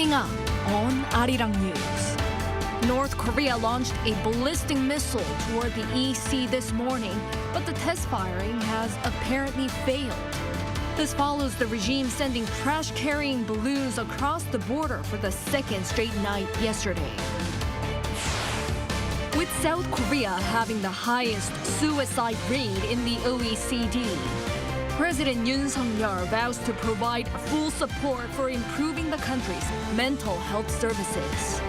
Coming up on Arirang News. North Korea launched a ballistic missile toward the EC this morning, but the test firing has apparently failed. This follows the regime sending trash-carrying balloons across the border for the second straight night yesterday. With South Korea having the highest suicide rate in the OECD, President Yoon vows to provide full support for improving the country's mental health services.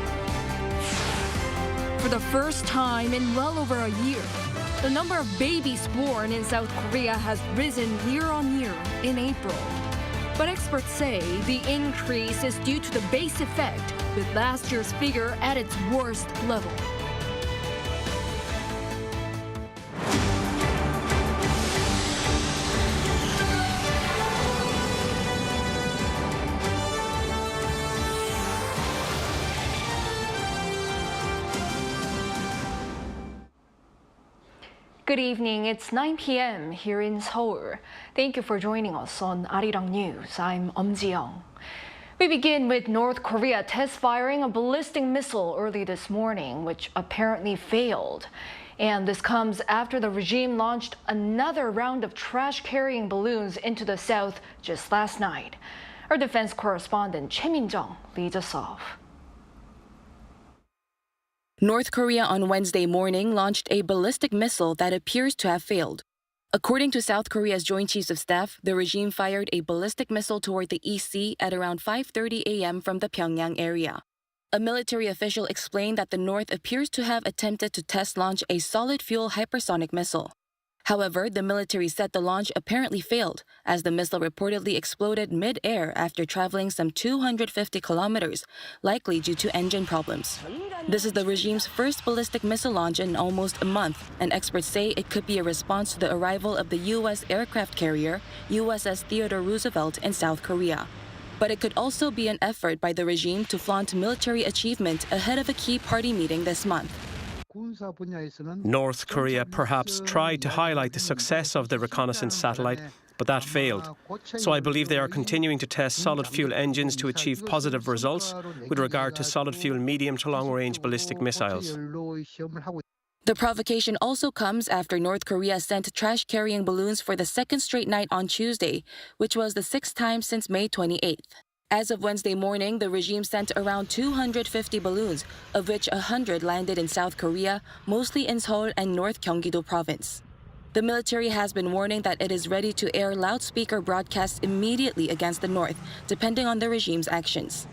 For the first time in well over a year, the number of babies born in South Korea has risen year on year in April. But experts say the increase is due to the base effect, with last year's figure at its worst level. Good evening. It's 9 p.m. here in Seoul. Thank you for joining us on Arirang News. I'm Ji-young. We begin with North Korea test firing a ballistic missile early this morning, which apparently failed. And this comes after the regime launched another round of trash-carrying balloons into the south just last night. Our defense correspondent Choi Min-jung leads us off. North Korea on Wednesday morning launched a ballistic missile that appears to have failed. According to South Korea's Joint Chiefs of Staff, the regime fired a ballistic missile toward the EC at around 5:30 a.m. from the Pyongyang area. A military official explained that the North appears to have attempted to test launch a solid-fuel hypersonic missile. However, the military said the launch apparently failed, as the missile reportedly exploded mid-air after traveling some 250 kilometers, likely due to engine problems. This is the regime's first ballistic missile launch in almost a month, and experts say it could be a response to the arrival of the U.S. aircraft carrier USS Theodore Roosevelt in South Korea. But it could also be an effort by the regime to flaunt military achievement ahead of a key party meeting this month. North Korea perhaps tried to highlight the success of the reconnaissance satellite, but that failed. So I believe they are continuing to test solid-fuel engines to achieve positive results with regard to solid-fuel medium to long-range ballistic missiles. The provocation also comes after North Korea sent trash-carrying balloons for the second straight night on Tuesday, which was the sixth time since May 28th. As of Wednesday morning, the regime sent around 250 balloons, of which 100 landed in South Korea, mostly in Seoul and North Gyeonggi-do province. The military has been warning that it is ready to air loudspeaker broadcasts immediately against the North, depending on the regime's actions.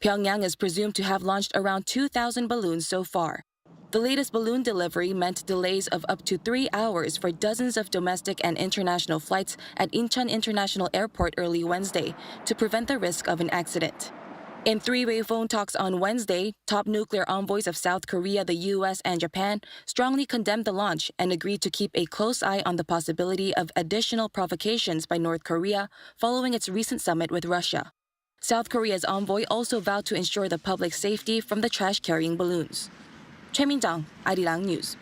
Pyongyang is presumed to have launched around 2,000 balloons so far. The latest balloon delivery meant delays of up to 3 hours for dozens of domestic and international flights at Incheon International Airport early Wednesday to prevent the risk of an accident. In three-way phone talks on Wednesday, top nuclear envoys of South Korea, the U.S., and Japan strongly condemned the launch and agreed to keep a close eye on the possibility of additional provocations by North Korea following its recent summit with Russia. South Korea's envoy also vowed to ensure the public's safety from the trash-carrying balloons. Choi Min-jung, Arirang News.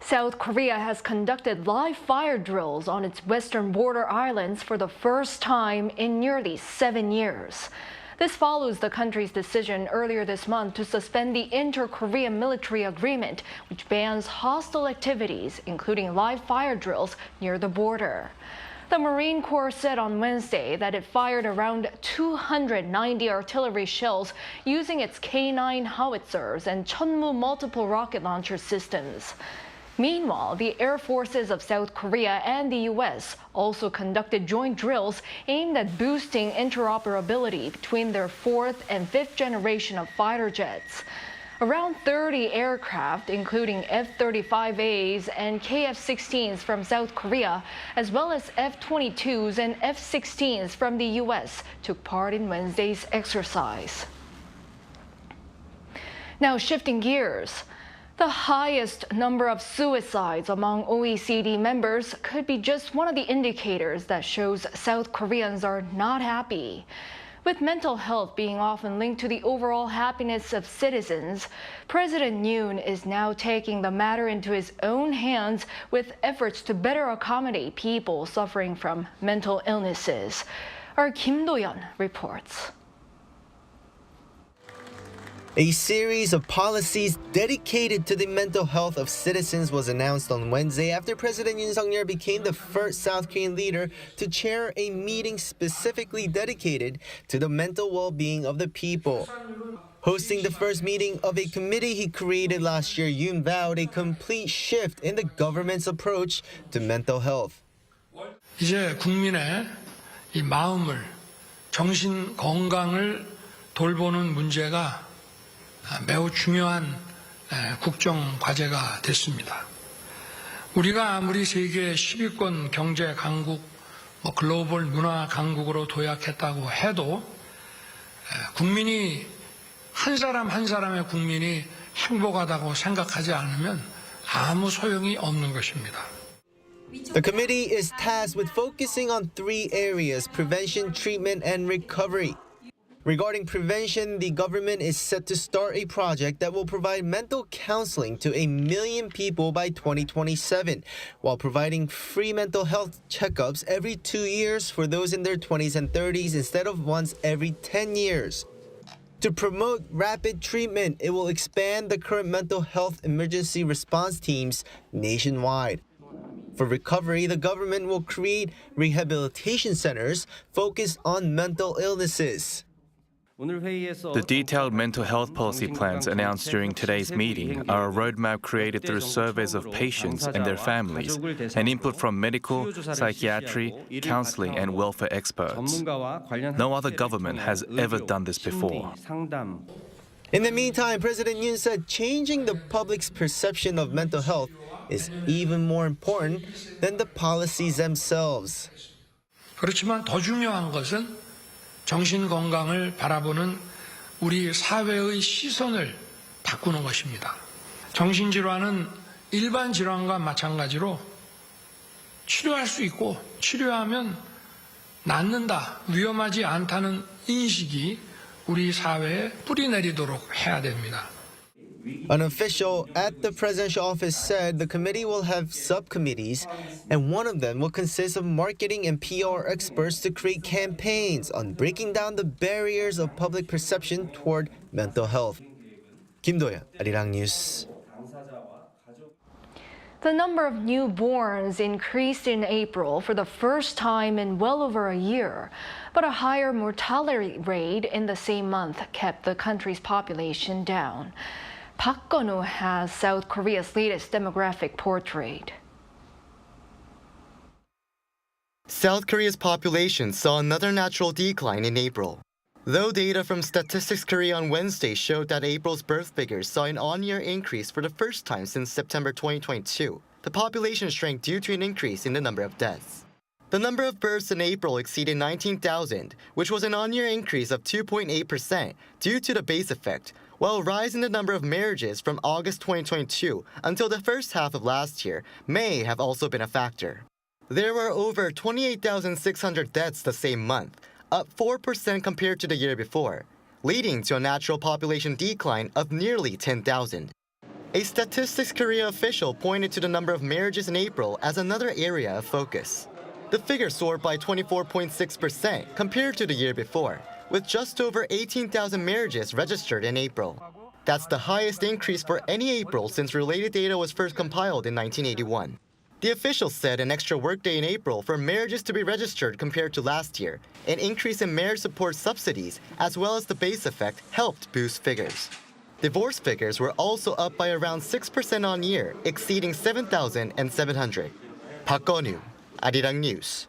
South Korea has conducted live fire drills on its western border islands for the first time in nearly 7 years. This follows the country's decision earlier this month to suspend the inter-Korean military agreement, which bans hostile activities, including live fire drills near the border. The Marine Corps said on Wednesday that it fired around 290 artillery shells using its K-9 howitzers and Chunmu multiple rocket launcher systems. Meanwhile, the air forces of South Korea and the U.S. also conducted joint drills aimed at boosting interoperability between their fourth and fifth generation of fighter jets. Around 30 aircraft, including F-35As and KF-16s from South Korea, as well as F-22s and F-16s from the U.S., took part in Wednesday's exercise. Now, shifting gears. The highest number of suicides among OECD members could be just one of the indicators that shows South Koreans are not happy. With mental health being often linked to the overall happiness of citizens, President Yoon is now taking the matter into his own hands with efforts to better accommodate people suffering from mental illnesses. Our Kim Do-yeon reports. A series of policies dedicated to the mental health of citizens was announced on Wednesday after President Yoon became the first South Korean leader to chair a meeting specifically dedicated to the mental well-being of the people. Hosting the first meeting of a committee he created last year, Yoon vowed a complete shift in the government's approach to mental health. 이제 국민의 이 마음을, 정신 건강을 돌보는 문제가 매우 중요한 국정 과제가 됐습니다. 우리가 아무리 세계 10위권 경제 강국, 글로벌 문화 강국으로 도약했다고 해도 국민이 한 사람 한 사람의 국민이 행복하다고 생각하지 않으면 아무 소용이 없는 것입니다. The committee is tasked with focusing on three areas: prevention, treatment, and recovery. Regarding prevention, the government is set to start a project that will provide mental counseling to 1 million people by 2027, while providing free mental health checkups every 2 years for those in their 20s and 30s instead of once every 10 years. To promote rapid treatment, it will expand the current mental health emergency response teams nationwide. For recovery, the government will create rehabilitation centers focused on mental illnesses. The detailed mental health policy plans announced during today's meeting are a roadmap created through surveys of patients and their families and input from medical, psychiatry, counseling, and welfare experts. No other government has ever done this before. In the meantime, President Yoon said changing the public's perception of mental health is even more important than the policies themselves. 그렇지만 더 중요한 것은 정신 건강을 바라보는 우리 사회의 시선을 바꾸는 것입니다. 정신질환은 일반 질환과 마찬가지로 치료할 수 있고 치료하면 낫는다, 위험하지 않다는 인식이 우리 사회에 뿌리내리도록 해야 됩니다. An official at the presidential office said the committee will have subcommittees, and one of them will consist of marketing and PR experts to create campaigns on breaking down the barriers of public perception toward mental health. Kim Do-yeon, Arirang News. The number of newborns increased in April for the first time in well over a year, but a higher mortality rate in the same month kept the country's population down. Park Gun-woo has South Korea's latest demographic portrait. South Korea's population saw another natural decline in April. Though data from Statistics Korea on Wednesday showed that April's birth figures saw an on-year increase for the first time since September 2022, the population shrank due to an increase in the number of deaths. The number of births in April exceeded 19,000, which was an on-year increase of 2.8% due to the base effect, while a rise in the number of marriages from August 2022 until the first half of last year may have also been a factor. There were over 28,600 deaths the same month, up 4% compared to the year before, leading to a natural population decline of nearly 10,000. A Statistics Korea official pointed to the number of marriages in April as another area of focus. The figure soared by 24.6% compared to the year before, with just over 18,000 marriages registered in April. That's the highest increase for any April since related data was first compiled in 1981. The official said an extra workday in April for marriages to be registered compared to last year, an increase in marriage support subsidies, as well as the base effect helped boost figures. Divorce figures were also up by around 6% on year, exceeding 7,700. Park Gun-woo, Arirang News.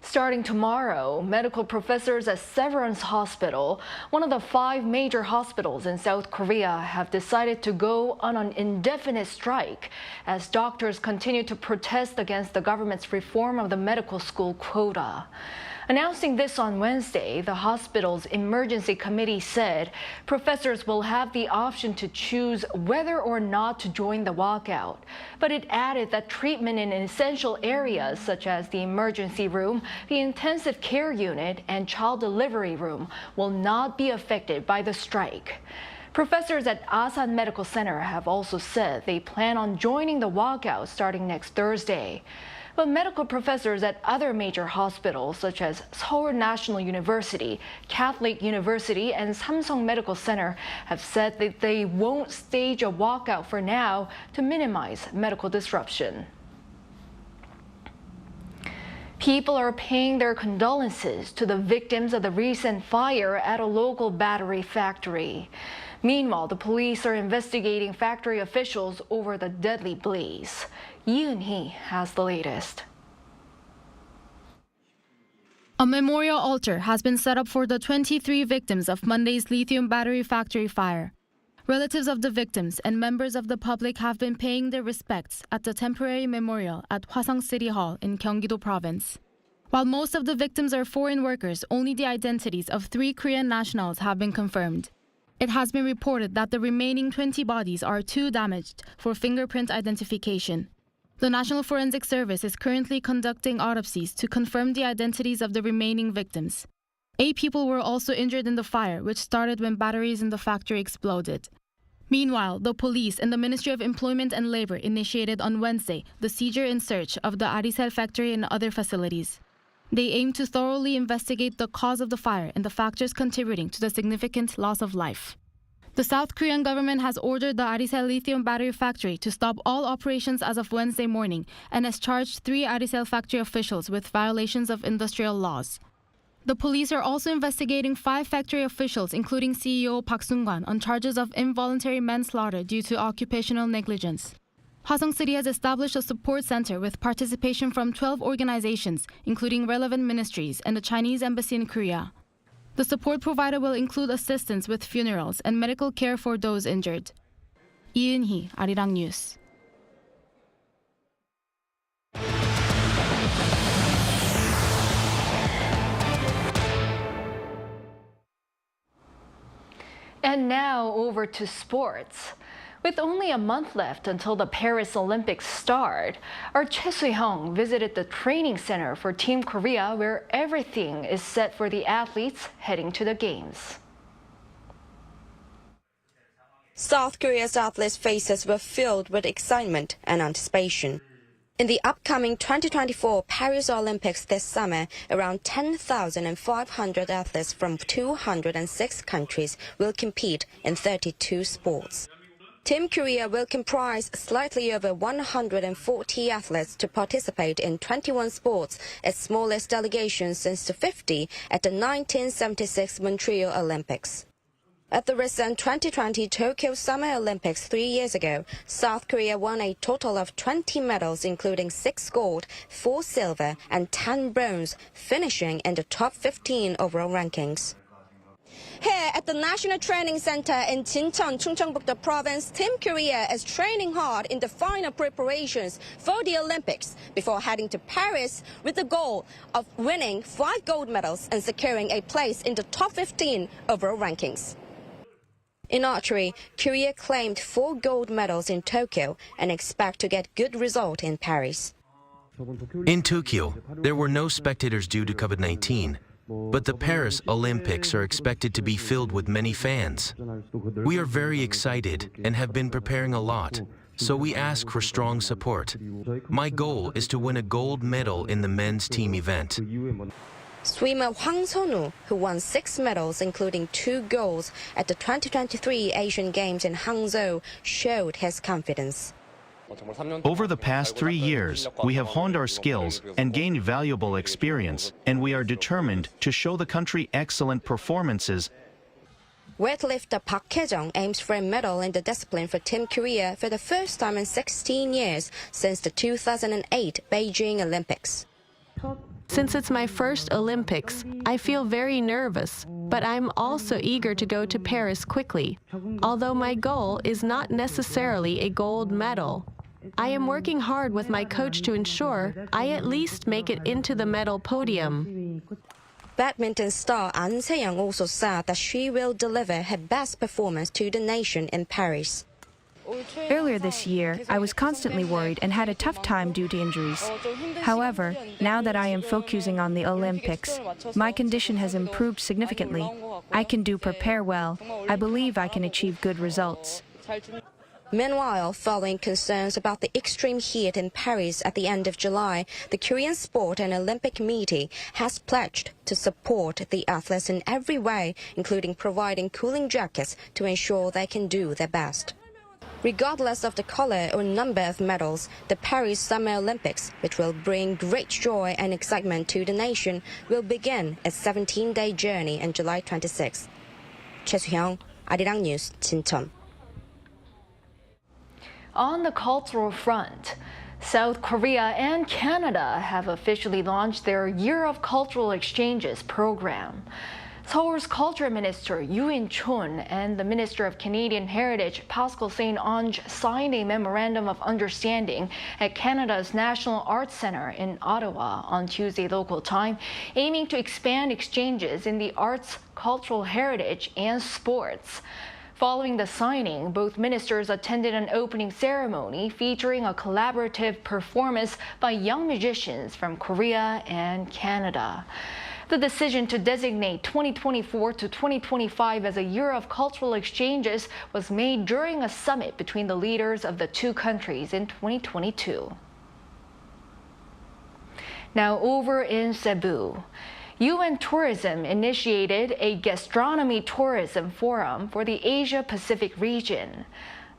Starting tomorrow, medical professors at Severance Hospital, one of the 5 major hospitals in South Korea, have decided to go on an indefinite strike as doctors continue to protest against the government's reform of the medical school quota. Announcing this on Wednesday, the hospital's emergency committee said professors will have the option to choose whether or not to join the walkout. But it added that treatment in essential areas such as the emergency room, the intensive care unit, and child delivery room will not be affected by the strike. Professors at Asan Medical Center have also said they plan on joining the walkout starting next Thursday. But medical professors at other major hospitals such as Seoul National University, Catholic University, and Samsung Medical Center have said that they won't stage a walkout for now to minimize medical disruption. People are paying their condolences to the victims of the recent fire at a local battery factory. Meanwhile, the police are investigating factory officials over the deadly blaze. Yoon has the latest. A memorial altar has been set up for the 23 victims of Monday's lithium battery factory fire. Relatives of the victims and members of the public have been paying their respects at the temporary memorial at Hwaseong City Hall in Gyeonggi-do Province. While most of the victims are foreign workers, only the identities of 3 Korean nationals have been confirmed. It has been reported that the remaining 20 bodies are too damaged for fingerprint identification. The National Forensic Service is currently conducting autopsies to confirm the identities of the remaining victims. 8 people were also injured in the fire, which started when batteries in the factory exploded. Meanwhile, the police and the Ministry of Employment and Labor initiated on Wednesday the seizure in search of the Aricell factory and other facilities. They aim to thoroughly investigate the cause of the fire and the factors contributing to the significant loss of life. The South Korean government has ordered the Aricell lithium battery factory to stop all operations as of Wednesday morning and has charged 3 Aricell factory officials with violations of industrial laws. The police are also investigating 5 factory officials, including CEO Park Sung-kwan, on charges of involuntary manslaughter due to occupational negligence. Hwaseong City has established a support center with participation from 12 organizations, including relevant ministries and the Chinese Embassy in Korea. The support provided will include assistance with funerals and medical care for those injured. Yoon, Arirang News. And now over to sports. With only a month left until the Paris Olympics start, our Choi Soo-hyung visited the training center for Team Korea, where everything is set for the athletes heading to the Games. South Korea's athletes' faces were filled with excitement and anticipation. In the upcoming 2024 Paris Olympics this summer, around 10,500 athletes from 206 countries will compete in 32 sports. Team Korea will comprise slightly over 140 athletes to participate in 21 sports, its smallest delegation since the 50 at the 1976 Montreal Olympics. At the recent 2020 Tokyo Summer Olympics 3 years ago, South Korea won a total of 20 medals, including 6 gold, 4 silver, and 10 bronze, finishing in the top 15 overall rankings. Here at the National Training Center in Jincheon, Chungcheongbuk-do Province, Team Korea is training hard in the final preparations for the Olympics before heading to Paris with the goal of winning 5 gold medals and securing a place in the top 15 overall rankings. In archery, Korea claimed 4 gold medals in Tokyo and expect to get good result in Paris. In Tokyo, there were no spectators due to COVID-19. But the Paris Olympics are expected to be filled with many fans. We are very excited and have been preparing a lot, so we ask for strong support. My goal is to win a gold medal in the men's team event. Swimmer Hwang Sonu, who won 6 medals, including 2 golds at the 2023 Asian Games in Hangzhou, showed his confidence. Over the past 3 years, we have honed our skills and gained valuable experience, and we are determined to show the country excellent performances. Weightlifter Park Hae-jung aims for a medal in the discipline for Team Korea for the first time in 16 years since the 2008 Beijing Olympics. Since it's my first Olympics, I feel very nervous, but I'm also eager to go to Paris quickly. Although my goal is not necessarily a gold medal, I am working hard with my coach to ensure I at least make it into the medal podium. Badminton star An Se-young also said that she will deliver her best performance to the nation in Paris. Earlier this year, I was constantly worried and had a tough time due to injuries. However, now that I am focusing on the Olympics, my condition has improved significantly. I can prepare well. I believe I can achieve good results. Meanwhile, following concerns about the extreme heat in Paris at the end of July, the Korean Sport and Olympic Committee has pledged to support the athletes in every way, including providing cooling jackets to ensure they can do their best. Regardless of the color or number of medals, the Paris Summer Olympics, which will bring great joy and excitement to the nation, will begin a 17-day journey on July 26. Choi Soo-hyung, Arirang News, Sincheon. On the cultural front, South Korea and Canada have officially launched their Year of Cultural Exchanges program. Seoul's Culture Minister Yoon and the Minister of Canadian Heritage Pascal St. Onge signed a memorandum of understanding at Canada's National Arts Centre in Ottawa on Tuesday local time, aiming to expand exchanges in the arts, cultural heritage, and sports. Following the signing, both ministers attended an opening ceremony featuring a collaborative performance by young musicians from Korea and Canada. The decision to designate 2024 to 2025 as a year of cultural exchanges was made during a summit between the leaders of the two countries in 2022. Now over in Cebu. Yoon Tourism initiated a Gastronomy Tourism Forum for the Asia-Pacific region.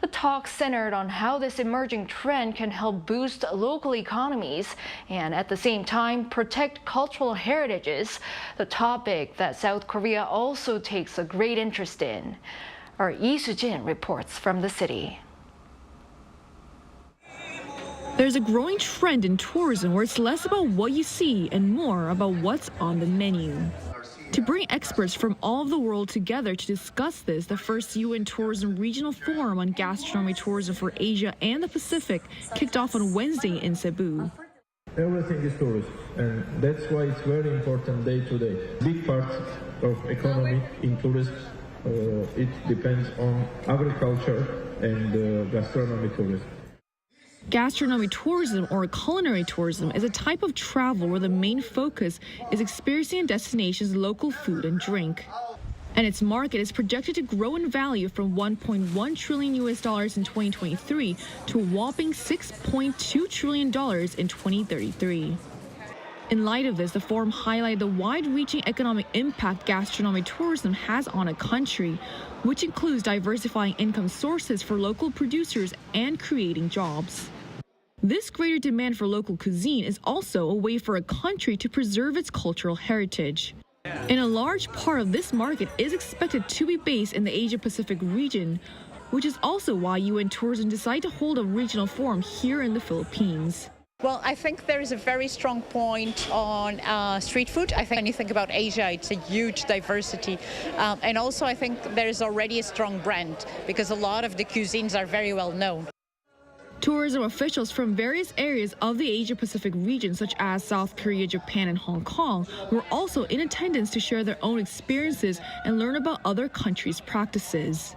The talk centered on how this emerging trend can help boost local economies and at the same time protect cultural heritages, the topic that South Korea also takes a great interest in. Our Lee Soo-jin reports from the city. There's a growing trend in tourism where it's less about what you see and more about what's on the menu. To bring experts from all of the world together to discuss this, the first Yoon Tourism Regional Forum on Gastronomy Tourism for Asia and the Pacific kicked off on Wednesday in Cebu. Everything is tourism, and that's why it's very important day to day. Big part of economy in tourism, it depends on agriculture and gastronomy tourism. Gastronomy tourism, or culinary tourism, is a type of travel where the main focus is experiencing a destination's local food and drink. And its market is projected to grow in value from $1.1 trillion in 2023 to a whopping $6.2 trillion in 2033. In light of this, the forum highlighted the wide-reaching economic impact gastronomy tourism has on a country, which includes diversifying income sources for local producers and creating jobs. This greater demand for local cuisine is also a way for a country to preserve its cultural heritage. And a large part of this market is expected to be based in the Asia-Pacific region, which is also why Yoon Tourism decided to hold a regional forum here in the Philippines. Well, I think there is a very strong point on street food. I think when you think about Asia, it's a huge diversity. And also, I think there is already a strong brand because a lot of the cuisines are very well known. Tourism officials from various areas of the Asia-Pacific region, such as South Korea, Japan, and Hong Kong, were also in attendance to share their own experiences and learn about other countries' practices.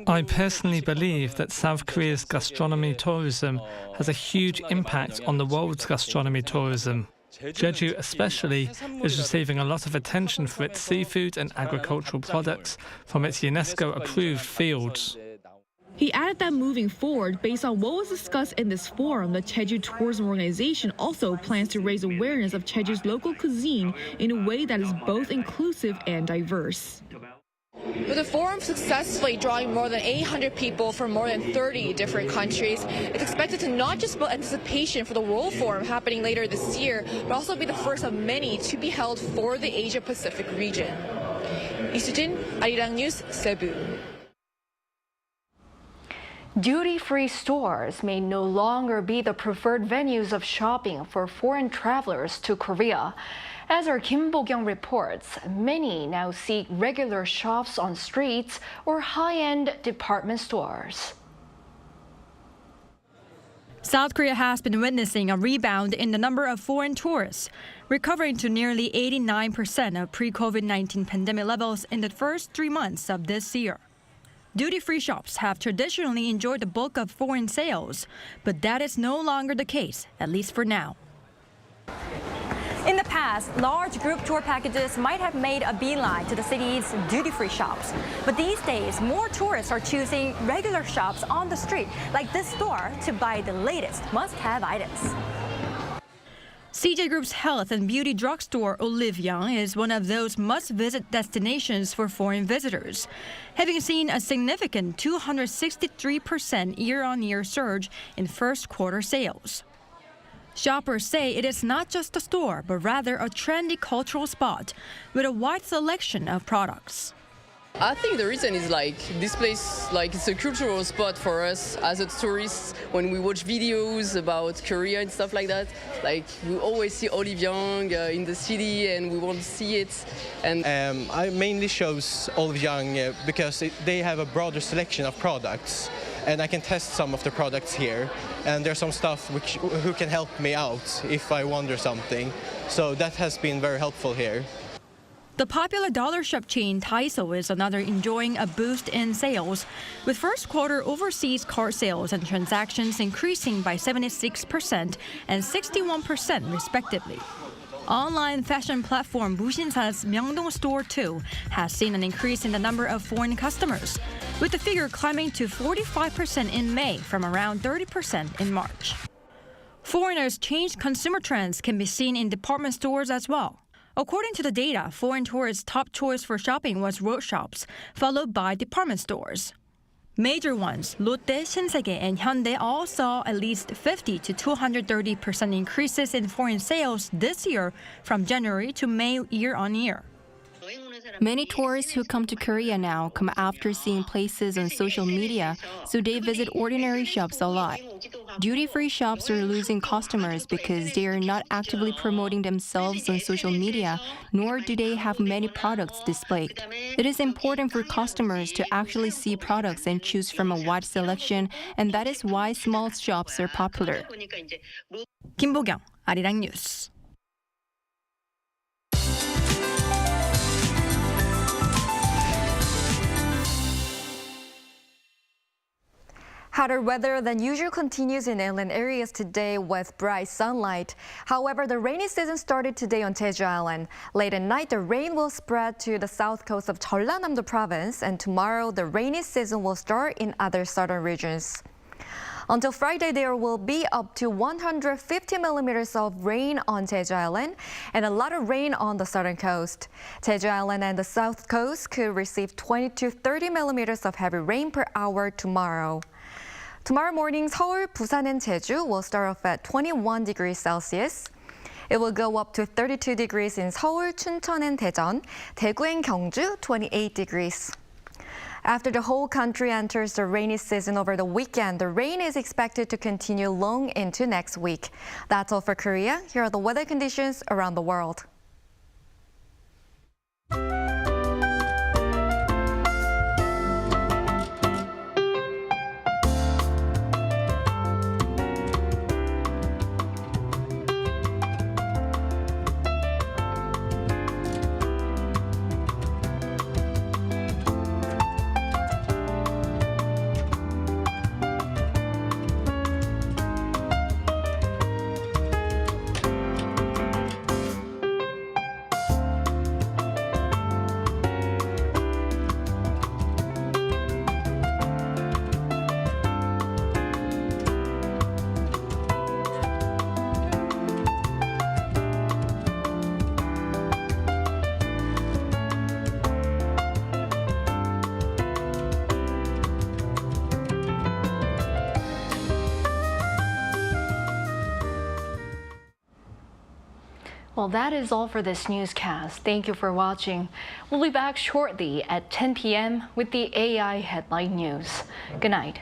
I personally believe that South Korea's gastronomy tourism has a huge impact on the world's gastronomy tourism. Jeju especially is receiving a lot of attention for its seafood and agricultural products from its UNESCO-approved fields. He added that moving forward, based on what was discussed in this forum, the Jeju Tourism Organization also plans to raise awareness of Jeju's local cuisine in a way that is both inclusive and diverse. With the forum successfully drawing more than 800 people from more than 30 different countries, it's expected to not just build anticipation for the World Forum happening later this year, but also be the first of many to be held for the Asia-Pacific region. Lee Soo-jin, Arirang News, Cebu. Duty-free stores may no longer be the preferred venues of shopping for foreign travelers to Korea. As our Kim Bo-kyung reports, many now seek regular shops on streets or high-end department stores. South Korea has been witnessing a rebound in the number of foreign tourists, recovering to nearly 89% of pre-COVID-19 pandemic levels in the first 3 months of this year. Duty-free shops have traditionally enjoyed the bulk of foreign sales, but that is no longer the case, at least for now. In the past, large group tour packages might have made a beeline to the city's duty-free shops. But these days, more tourists are choosing regular shops on the street, like this store, to buy the latest must-have items. CJ Group's health and beauty drugstore Lithium is one of those must-visit destinations for foreign visitors, having seen a significant 263% year-on-year surge in first quarter sales. Shoppers say it is not just a store, but rather a trendy cultural spot with a wide selection of products. I think the reason is this place, it's a cultural spot for us as a tourists. When we watch videos about Korea and stuff like that, we always see Olivier in the city and we want to see it. And I mainly chose Olivier because they have a broader selection of products. And I can test some of the products here. And there's some stuff who can help me out if I wonder something. So that has been very helpful here. The popular dollar shop chain Daiso is another enjoying a boost in sales, with first quarter overseas car sales and transactions increasing by 76% and 61% respectively. Online fashion platform Bushinsa's Myeongdong store too has seen an increase in the number of foreign customers, with the figure climbing to 45% in May from around 30% in March. Foreigners' changed consumer trends can be seen in department stores as well. According to the data, foreign tourists' top choice for shopping was road shops, followed by department stores. Major ones, Lotte, Shinsegae, and Hyundai all saw at least 50 to 230% increases in foreign sales this year from January to May year-on-year. Many tourists who come to Korea now come after seeing places on social media, so they visit ordinary shops a lot. Duty-free shops are losing customers because they are not actively promoting themselves on social media, nor do they have many products displayed. It is important for customers to actually see products and choose from a wide selection, and that is why small shops are popular. 김보경, 아리랑 뉴스. Hotter weather than usual continues in inland areas today with bright sunlight. However, the rainy season started today on Jeju Island. Late at night, the rain will spread to the south coast of Jeollanam-do province, and tomorrow the rainy season will start in other southern regions. Until Friday, there will be up to 150 millimeters of rain on Jeju Island and a lot of rain on the southern coast. Jeju Island and the south coast could receive 20 to 30 millimeters of heavy rain per hour tomorrow. Tomorrow morning, Seoul, Busan, and Jeju will start off at 21 degrees Celsius. It will go up to 32 degrees in Seoul, Chuncheon, and Daejeon, Daegu and Gyeongju, 28 degrees. After the whole country enters the rainy season over the weekend, the rain is expected to continue long into next week. That's all for Korea. Here are the weather conditions around the world. Well, that is all for this newscast. Thank you for watching. We'll be back shortly at 10 p.m. with the AI headline news. Good night.